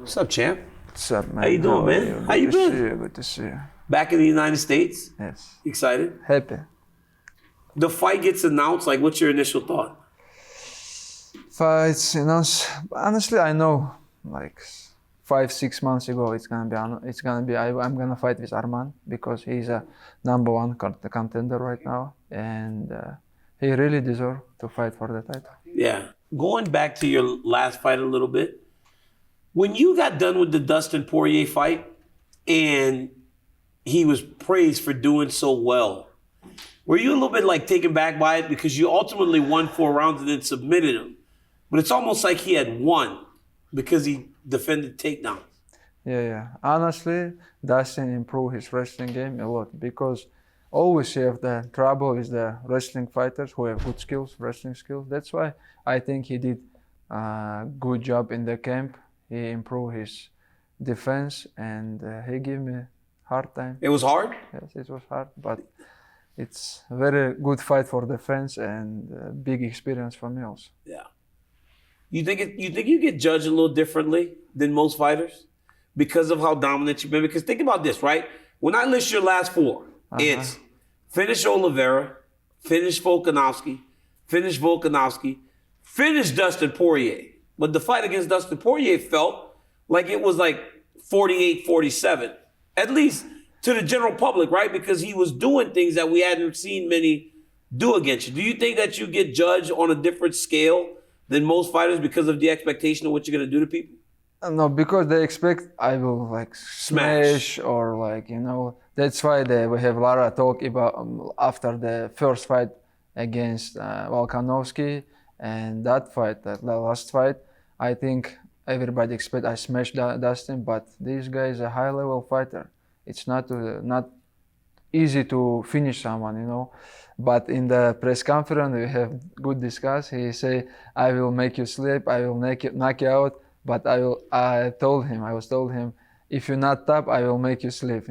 What's up, champ? What's up, man? How you doing, man? How you been? Good to see you. Back in the United States? Yes. Excited? Happy. The fight gets announced. Like, what's your initial thought? Fights, honestly, I know, like 5-6 months ago, I'm gonna fight with Arman because he's a #1 contender right now, and he really deserves to fight for the title. Yeah. Going back to your last fight a little bit, when you got done with the Dustin Poirier fight and he was praised for doing so well, were you a little bit like taken back by it because you ultimately won 4 rounds and then submitted him? But it's almost like he had won because he defended takedowns. Yeah. Honestly, Dustin improved his wrestling game a lot because always you have the trouble with the wrestling fighters who have good skills, wrestling skills. That's why I think he did a good job in the camp. He improved his defense and he gave me a hard time. It was hard? Yes, it was hard, but it's a very good fight for defense and big experience for me also. Yeah. You think you get judged a little differently than most fighters because of how dominant you've been? Because think about this, right? When I list your last 4, it's finish Oliveira, finish Volkanovski, finish Dustin Poirier. But the fight against Dustin Poirier felt like it was like 48-47, at least to the general public, right? Because he was doing things that we hadn't seen many do against you. Do you think that you get judged on a different scale than most fighters because of the expectation of what you're going to do to people? No, because they expect I will like smash or like, that's why we have a lot of talk about after the first fight against Volkanovski and that fight, the last fight, I think everybody expect I smashed Dustin, but this guy is a high-level fighter. It's not easy to finish someone, But in the press conference, we have good discuss. He say, I will make you sleep, I will knock you out, but I was told him, if you not tap, I will make you sleep,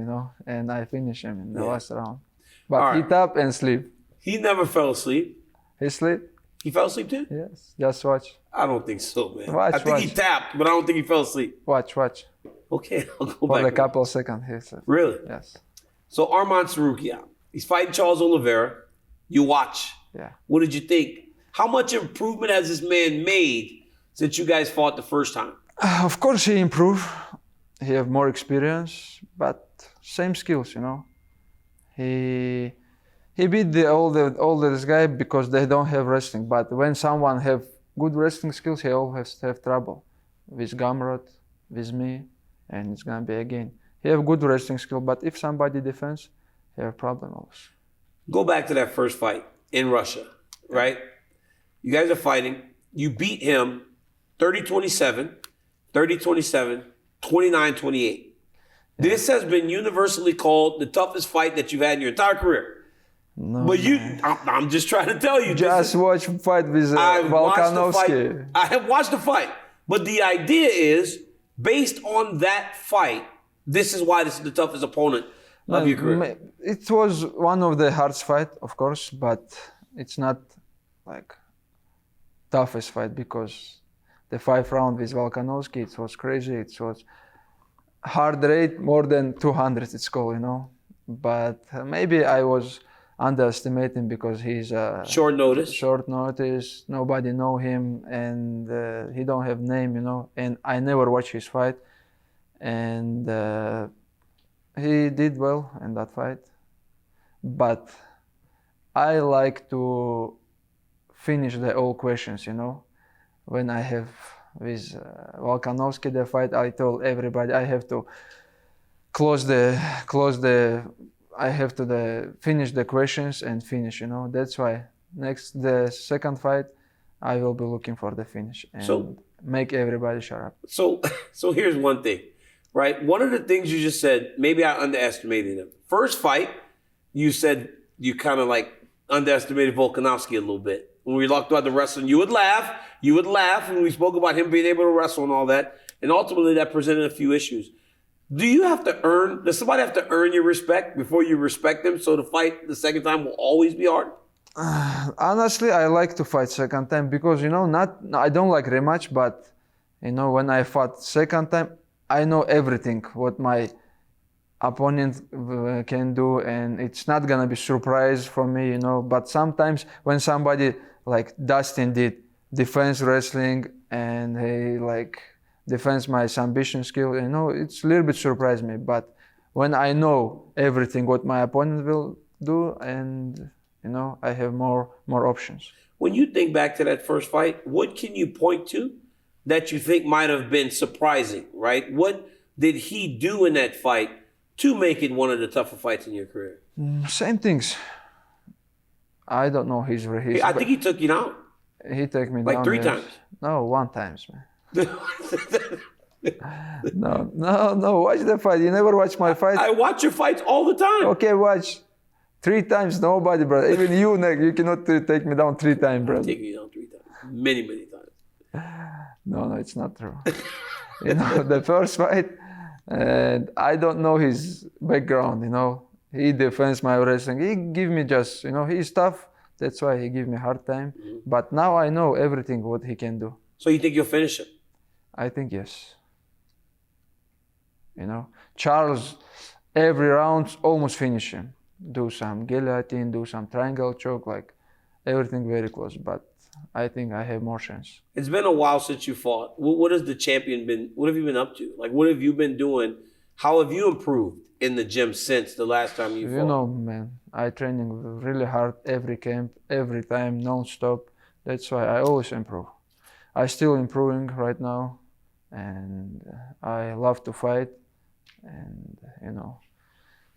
and I finish him in the last round. But he tap and sleep. He never fell asleep. He sleep? He fell asleep too? Yes, just watch. I don't think so, man. I think he tapped, but I don't think he fell asleep. Watch. Okay, I'll go For back. a couple of seconds, he said. Really? Yes. So Arman Tsarukyan, he's fighting Charles Oliveira. You watch. Yeah. What did you think? How much improvement has this man made since you guys fought the first time? Of course he improved. He have more experience, but same skills, He beat the oldest guy because they don't have wrestling. But when someone have good wrestling skills, he always have trouble with Gamrot, with me, and it's gonna be again. He have good wrestling skill, but if somebody defends, he have problem also. Go back to that first fight in Russia, right? You guys are fighting. You beat him 30-27, 30-27, 29-28. This has been universally called the toughest fight that you've had in your entire career. No, but I'm just trying to tell you. Just watch fight with Volkanovski. I have watched the fight. But the idea is, based on that fight, this is why this is the toughest opponent of your career. It was one of the hardest fight, of course, but it's not like toughest fight because the 5th round with Volkanovski, it was crazy. It was hard rate, more than 200 it's called, But maybe I was underestimating because he's short notice, nobody know him, and he don't have name, and I never watch his fight, and he did well in that fight, but I like to finish the all questions, when I have with Volkanovski the fight, I told everybody I have to finish the questions and finish, That's why the second fight, I will be looking for the finish and make everybody shut up. So here's one thing, right? One of the things you just said, maybe I underestimated him. First fight, you said you kind of like underestimated Volkanovski a little bit. When we talked about the wrestling, you would laugh when we spoke about him being able to wrestle and all that. And ultimately that presented a few issues. Does somebody have to earn your respect before you respect them? So the fight the second time will always be hard? Honestly, I like to fight second time because, I don't like rematch, but, when I fought second time, I know everything what my opponent can do, and it's not gonna be surprise for me, you know. But sometimes when somebody like Dustin did defense wrestling and he like defends my submission skill, you know, it's a little bit surprised me. But when I know everything what my opponent will do, and you know, I have more options. When you think back to that first fight, what can you point to that you think might have been surprising, right? What did he do in that fight to make it one of the tougher fights in your career? Same things. I don't know his. I think he took you down. He took me like down 3 yes. times. No, 1 time, man. No. Watch the fight. You never watch my fight. I watch your fights all the time. Okay, watch. 3 times, nobody, brother. Even you, Nick, you cannot take me down 3 times, brother. I've taken you down 3 times. Many times. No, it's not true. You know, the first fight, and I don't know his background, you know. He defends my wrestling. He give me just, you know, he's tough. That's why he give me a hard time. Mm-hmm. But now I know everything what he can do. So you think you'll finish him? I think yes. You know, Charles, every round almost finish him. Do some guillotine, do some triangle choke, like everything very close. But I think I have more chance. It's been a while since you fought. What has the champion been? What have you been up to? Like, what have you been doing? How have you improved in the gym since the last time you fought? You know, man, I training really hard every camp, every time, non-stop. That's why I always improve. I still improving right now, and I love to fight. And you know,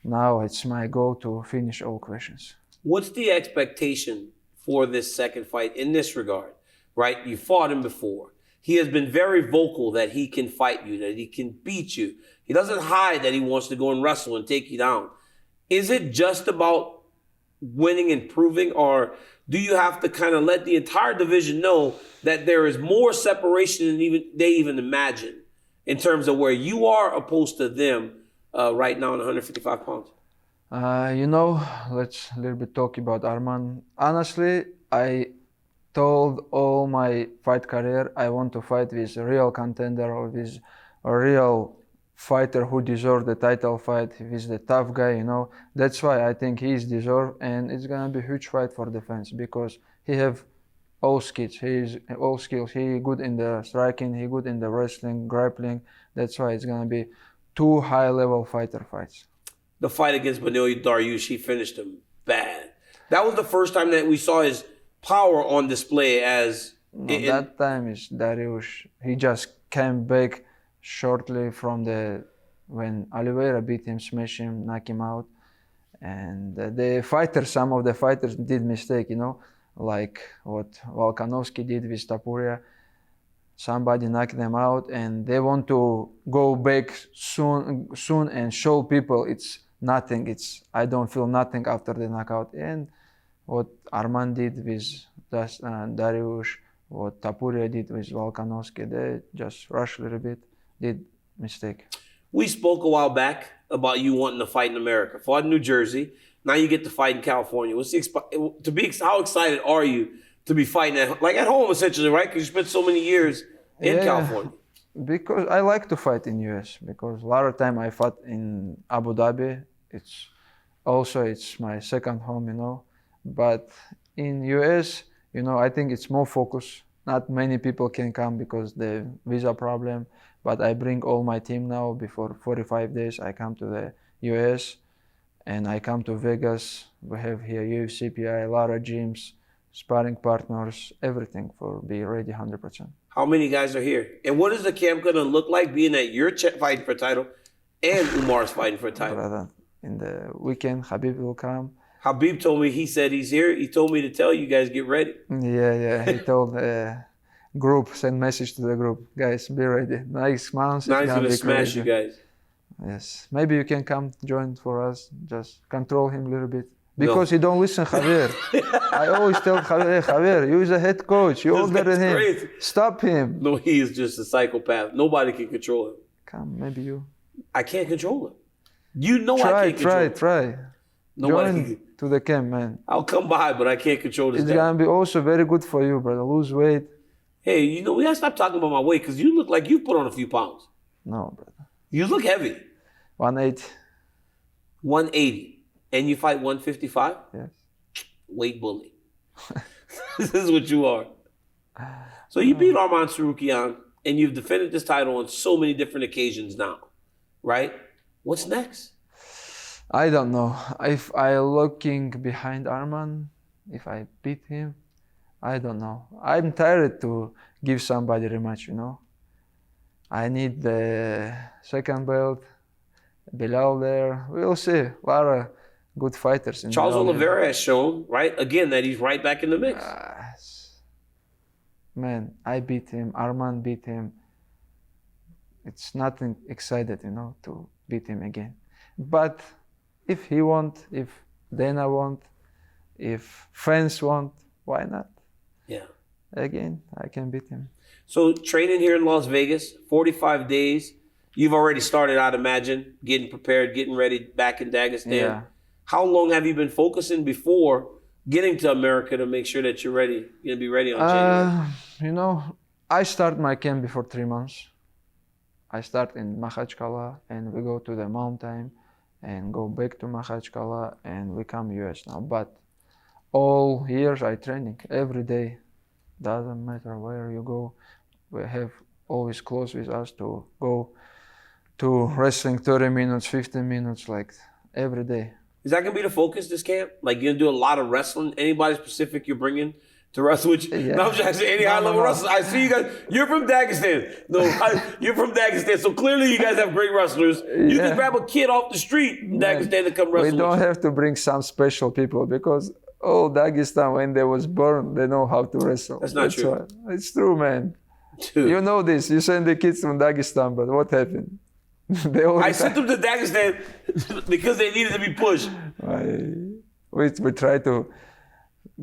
now it's my goal to finish all questions. What's the expectation for this second fight in this regard, right? You fought him before. He has been very vocal that he can fight you, that he can beat you. He doesn't hide that he wants to go and wrestle and take you down. Is it just about winning and proving, or do you have to kind of let the entire division know that there is more separation than they even imagine in terms of where you are opposed to them right now in 155 pounds? You know, let's a little bit talk about Arman. Honestly, I told all my fight career I want to fight with a real contender or with a real fighter who deserves the title fight, with the tough guy, you know. That's why I think he's deserved, and it's gonna be a huge fight for the fans because he have all skills. He good in the striking, he good in the wrestling, grappling. That's why it's gonna be 2 high-level fighter fights. The fight against Beneil Dariush, he finished him bad. That was the first time that we saw his power on display as... that time is Dariush. He just came back shortly from when Oliveira beat him, smashed him, knocked him out. And some of the fighters did mistake, you know, like what Volkanovski did with Topuria. Somebody knocked them out and they want to go back soon and show people it's nothing. I don't feel nothing after the knockout. And what Arman did with Dariush, what Topuria did with Volkanovski, they just rushed a little bit, did mistake. We spoke a while back about you wanting to fight in America. Fought in New Jersey. Now you get to fight in California. How excited are you to be fighting at home, essentially, right? Because you spent so many years in California. Because I like to fight in US. Because a lot of time I fought in Abu Dhabi. It's my second home, you know. But in US, you know, I think it's more focus. Not many people can come because the visa problem. But I bring all my team now. Before 45 days, I come to the US. And I come to Vegas. We have here UFC, PI, a lot of gyms, sparring partners, everything for be ready 100%. How many guys are here? And what is the camp going to look like being that you're fighting for a title and Umar's fighting for a title? Brother, in the weekend, Khabib will come. Khabib told me, he said he's here. He told me to tell you guys, get ready. Yeah. He told group, send message to the group. Guys, be ready. Next month, now he's going to smash you guys. Yes. Maybe you can come join for us. Just control him a little bit. Because he don't listen, Javier. I always tell Javier, you're the head coach. You're older than him. Crazy. Stop him. No, he is just a psychopath. Nobody can control him. Come, maybe you. I can't control him. You know I can't control him. Try. Join to the camp, man. I'll come by, but I can't control this guy. It's going to be also very good for you, brother. Lose weight. Hey, you know, we got to stop talking about my weight because you look like you put on a few pounds. No, brother. You look heavy. 180. 180. And you fight 155? Yes. Weight bully. This is what you are. So you beat Arman Tsarukyan, and you've defended this title on so many different occasions now, right? What's next? I don't know. If I looking behind Arman, if I beat him, I don't know. I'm tired to give somebody rematch, you know. I need the second belt, Bilal there. We'll see. A lot of good fighters. In Charles Bilal, Oliveira has shown, right, again, that he's right back in the mix. Man, I beat him. Arman beat him. It's nothing excited, you know, to beat him again. But if he want, if Dana want, if fans want, why not? Yeah. Again, I can beat him. So training here in Las Vegas, 45 days. You've already started, I'd imagine, getting prepared, getting ready back in Dagestan. Yeah. How long have you been focusing before getting to America to make sure that you're ready, you're going to be ready on January? You know, I start my camp before 3 months. I start in Makhachev and we go to the mountain and go back to Makhachev and we come US now. But all years I training every day. Doesn't matter where you go. We have always close with us to go to wrestling 30 minutes, 15 minutes, like every day. Is that going to be the focus this camp? Like you're going to do a lot of wrestling? Anybody specific you're bringing to wrestle with you? Yeah. No, I'm just asking any high-level wrestlers. I see you guys. You're from Dagestan. No, you're from Dagestan. So clearly you guys have great wrestlers. You can grab a kid off the street in Dagestan to come wrestle. We don't have to bring some special people because all Dagestan, when they was born, they know how to wrestle. That's not true. Why. It's true, man. Dude. You know this. You send the kids from Dagestan, but what happened? I sent them to Dagestan because they needed to be pushed. We try to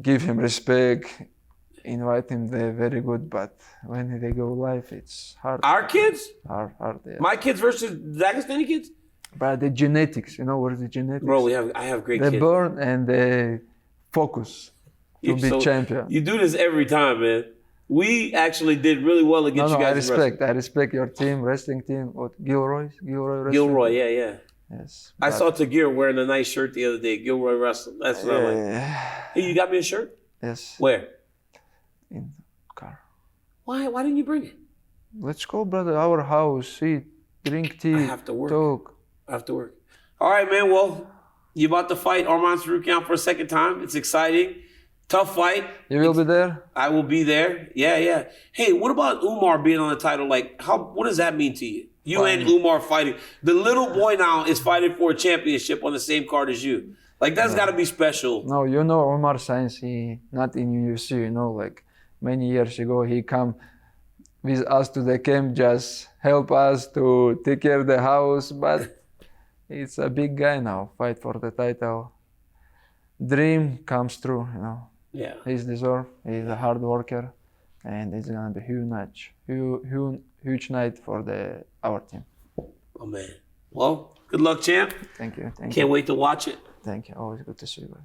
give him respect, invite him there, very good, but when they go live, it's hard. Our kids? Hard, yeah. My kids versus Dagestani kids? But the genetics, you know what is the genetics? Bro, I have great they kids. They burn and they focus to be champion. You do this every time, man. We actually did really well against you guys. I respect your team, wrestling team. What, Gilroy wrestling? Gilroy, yeah. Yes. I saw Tagir wearing a nice shirt the other day. Gilroy wrestling. That's what I like. Hey, you got me a shirt? Yes. Where? In the car. Why didn't you bring it? Let's go, brother. Our house. Eat, drink tea. I have to work. Talk. I have to work. All right, man. Well, you're about to fight Arman Tsarukyan for a second time. It's exciting. Tough fight. You will be there? I will be there. Yeah. Hey, what about Umar being on the title? Like, what does that mean to you? You and Umar fighting. The little boy now is fighting for a championship on the same card as you. Like, that's got to be special. No, you know Umar since he not in UFC, you know, like many years ago, he come with us to the camp, just help us to take care of the house, but it's a big guy now, fight for the title. Dream comes true, you know. Yeah. He's deserved. He's a hard worker, and it's gonna be huge night for our team. Oh man. Well, good luck, champ. Thank you. Can't wait to watch it. Thank you. Always good to see you.